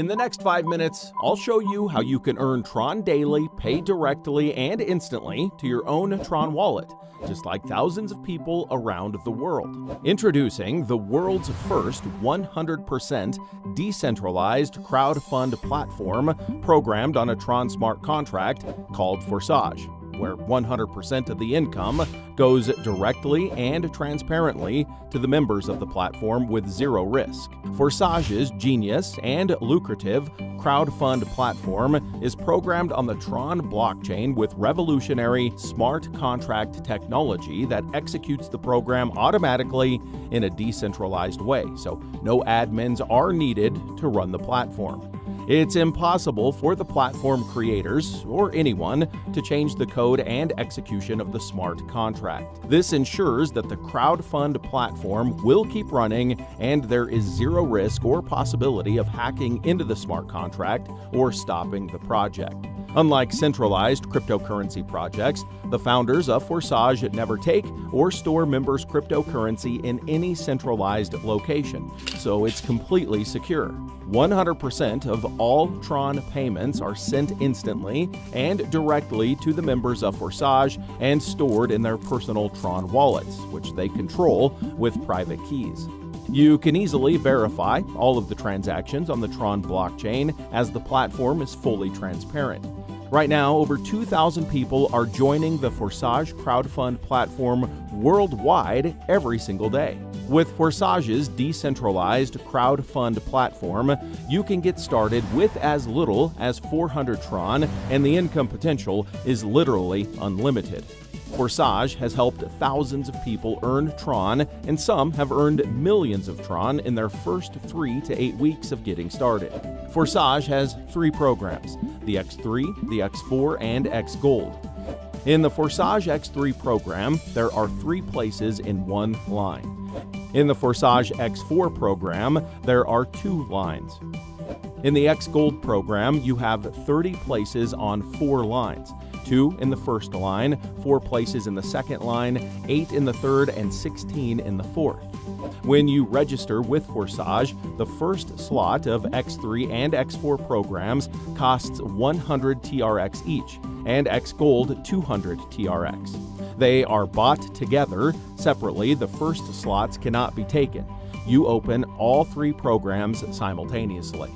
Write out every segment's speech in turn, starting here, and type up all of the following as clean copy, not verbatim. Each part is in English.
In the next 5 minutes, I'll show you how you can earn Tron daily, pay directly and instantly to your own Tron wallet, just like thousands of people around the world. Introducing the world's first 100% decentralized crowdfund platform programmed on a Tron smart contract called Forsage, where 100% of the income goes directly and transparently to the members of the platform with zero risk. Forsage's genius and lucrative crowdfund platform is programmed on the Tron blockchain with revolutionary smart contract technology that executes the program automatically in a decentralized way, so no admins are needed to run the platform. It's impossible for the platform creators, or anyone, to change the code and execution of the smart contract. This ensures that the crowdfund platform will keep running and there is zero risk or possibility of hacking into the smart contract or stopping the project. Unlike centralized cryptocurrency projects, the founders of Forsage never take or store members' cryptocurrency in any centralized location, so it's completely secure. 100% of all Tron payments are sent instantly and directly to the members of Forsage and stored in their personal Tron wallets, which they control with private keys. You can easily verify all of the transactions on the Tron blockchain as the platform is fully transparent. Right now, over 2,000 people are joining the Forsage crowdfund platform worldwide every single day. With Forsage's decentralized crowdfund platform, you can get started with as little as 400 Tron, and the income potential is literally unlimited. Forsage has helped thousands of people earn Tron, and some have earned millions of Tron in their first 3 to 8 weeks of getting started. Forsage has 3 programs: the X3, the X4, and X Gold. In the Forsage X3 program, there are 3 places in 1 line. In the Forsage X4 program, there are 2 lines. In the X Gold program, you have 30 places on 4 lines. 2 in the first line, 4 places in the second line, 8 in the third, and 16 in the fourth. When you register with Forsage, the first slot of X3 and X4 programs costs 100 TRX each, and X Gold 200 TRX. They are bought together. Separately, the first slots cannot be taken. You open all 3 programs simultaneously.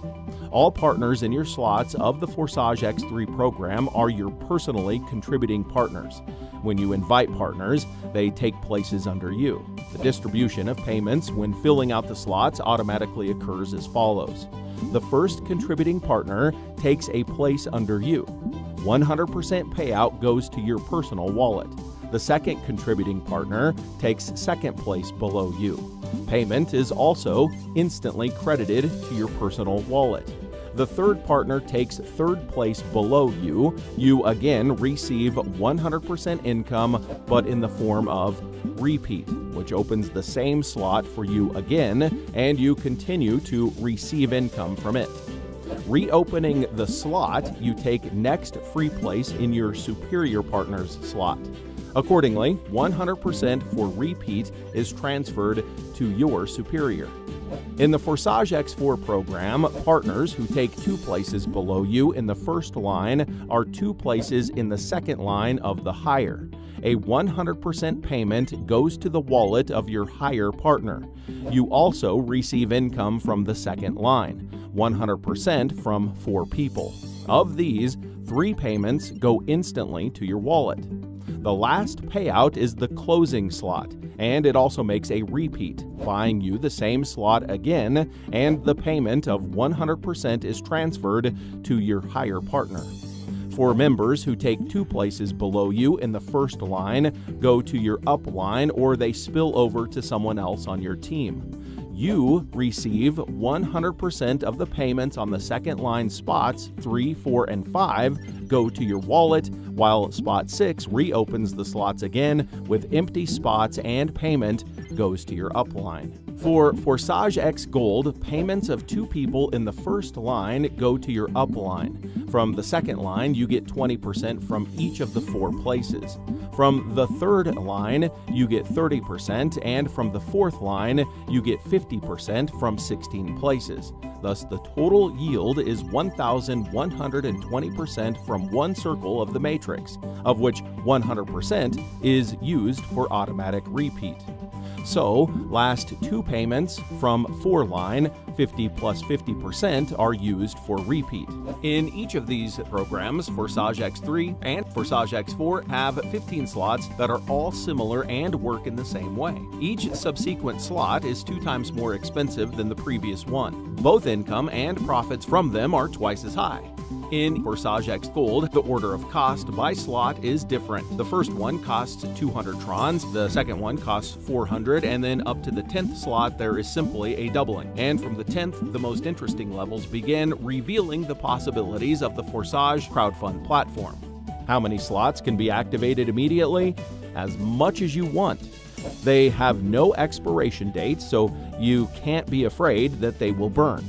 All partners in your slots of the Forsage X3 program are your personally contributing partners. When you invite partners, they take places under you. The distribution of payments when filling out the slots automatically occurs as follows. The first contributing partner takes a place under you. 100% payout goes to your personal wallet. The second contributing partner takes second place below you. Payment is also instantly credited to your personal wallet. The third partner takes third place below you. You again receive 100% income, but in the form of repeat, which opens the same slot for you again, and you continue to receive income from it. Reopening the slot, you take next free place in your superior partner's slot. Accordingly, 100% for repeat is transferred to your superior. In the Forsage X4 program, partners who take 2 places below you in the first line are 2 places in the second line of the higher. A 100% payment goes to the wallet of your higher partner. You also receive income from the second line, 100% from 4 people. Of these, 3 payments go instantly to your wallet. The last payout is the closing slot, and it also makes a repeat, buying you the same slot again, and the payment of 100% is transferred to your higher partner. For members who take 2 places below you in the first line, go to your up line, or they spill over to someone else on your team. You receive 100% of the payments on the second line spots 3, 4, and 5 go to your wallet, while spot 6 reopens the slots again with empty spots and payment goes to your upline. For Forsage X Gold, payments of 2 people in the first line go to your up line. From the second line, you get 20% from each of the 4 places. From the third line, you get 30%, and from the fourth line, you get 50% from 16 places. Thus, the total yield is 1,120% from one circle of the matrix, of which 100% is used for automatic repeat. So, last 2 payments from 4 line, 50 plus 50%, are used for repeat. In each of these programs, Forsage X3 and Forsage X4 have 15 slots that are all similar and work in the same way. Each subsequent slot is 2 times more expensive than the previous one. Both income and profits from them are twice as high. In Forsage X Gold, the order of cost by slot is different. The first one costs 200 trons, the second one costs 400, and then up to the 10th slot there is simply a doubling. And from the 10th, the most interesting levels begin, revealing the possibilities of the Forsage crowdfund platform. How many slots can be activated immediately? As much as you want. They have no expiration dates, so you can't be afraid that they will burn.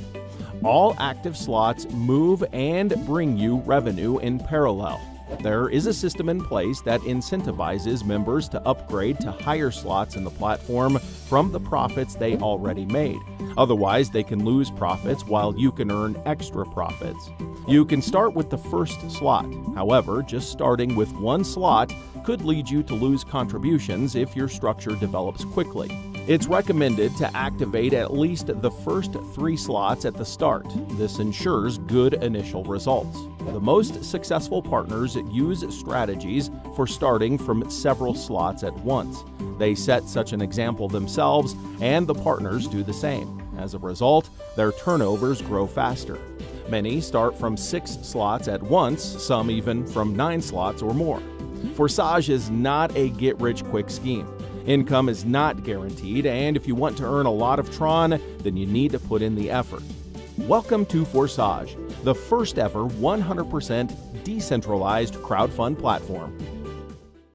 All active slots move and bring you revenue in parallel. There is a system in place that incentivizes members to upgrade to higher slots in the platform from the profits they already made. Otherwise, they can lose profits while you can earn extra profits. You can start with the first slot. However, just starting with 1 slot could lead you to lose contributions if your structure develops quickly. It's recommended to activate at least the first 3 slots at the start. This ensures good initial results. The most successful partners use strategies for starting from several slots at once. They set such an example themselves, and the partners do the same. As a result, their turnovers grow faster. Many start from 6 slots at once, some even from 9 slots or more. Forsage is not a get-rich-quick scheme. Income is not guaranteed, and if you want to earn a lot of Tron, then you need to put in the effort. Welcome to Forsage, the first ever 100% decentralized crowdfund platform.